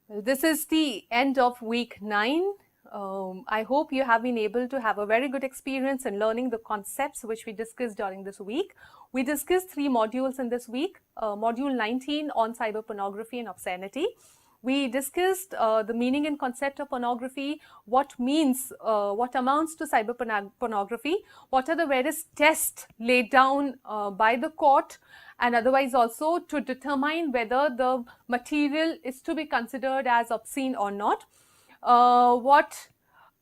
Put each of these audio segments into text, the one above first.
This is the end of week 9. I hope you have been able to have a very good experience in learning the concepts which we discussed during this week. We discussed 3 modules in this week. Module 19 on cyber pornography and obscenity. We discussed the meaning and concept of pornography, what amounts to cyber pornography, what are the various tests laid down by the court, and otherwise also to determine whether the material is to be considered as obscene or not. What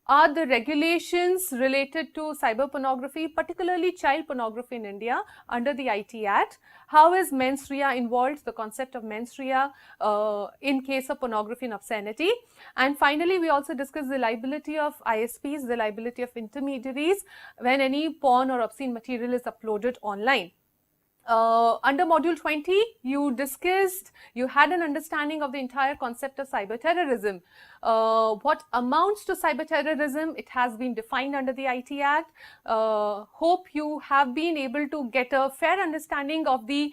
are the regulations related to cyber pornography, particularly child pornography in India under the IT Act? How is mens rea involved, the concept of mens rea in case of pornography and obscenity? And finally, we also discussed the liability of ISPs, the liability of intermediaries when any porn or obscene material is uploaded online. Under module 20, you had an understanding of the entire concept of cyber terrorism. What amounts to cyber terrorism? It has been defined under the IT Act. Hope you have been able to get a fair understanding of the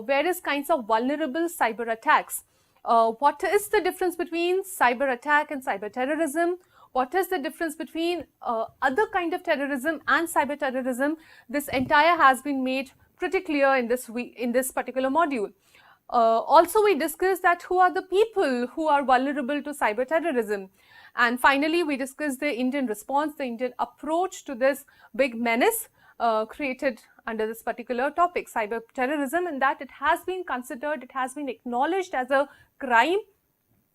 various kinds of vulnerable cyber attacks. What is the difference between cyber attack and cyber terrorism? What is the difference between other kind of terrorism and cyber terrorism? This entire has been made pretty clear in this particular module. Also, we discussed that who are the people who are vulnerable to cyber terrorism. And finally, we discussed the Indian response, the Indian approach to this big menace created under this particular topic, cyber terrorism, and that it has been considered, it has been acknowledged as a crime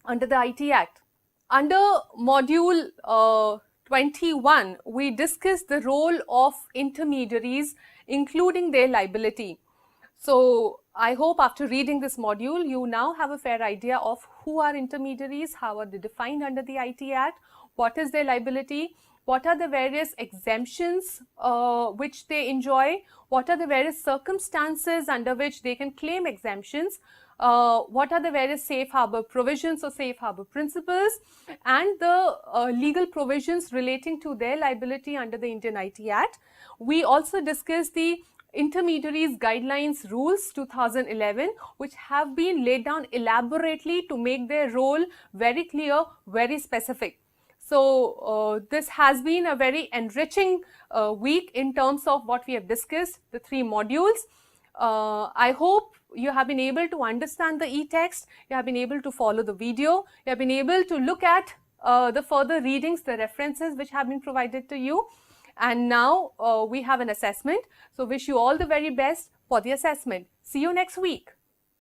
under the IT Act. Under module 21, we discussed the role of intermediaries, including their liability. So I hope after reading this module, you now have a fair idea of who are intermediaries, how are they defined under the IT Act, what is their liability, what are the various exemptions which they enjoy, what are the various circumstances under which they can claim exemptions, what are the various safe harbor provisions or safe harbor principles, and the legal provisions relating to their liability under the Indian IT Act. We also discussed the Intermediaries Guidelines Rules 2011, which have been laid down elaborately to make their role very clear, very specific. So this has been a very enriching week in terms of what we have discussed, the 3 modules. I hope you have been able to understand the e-text, you have been able to follow the video, you have been able to look at the further readings, the references which have been provided to you. And now we have an assessment. So wish you all the very best for the assessment. See you next week.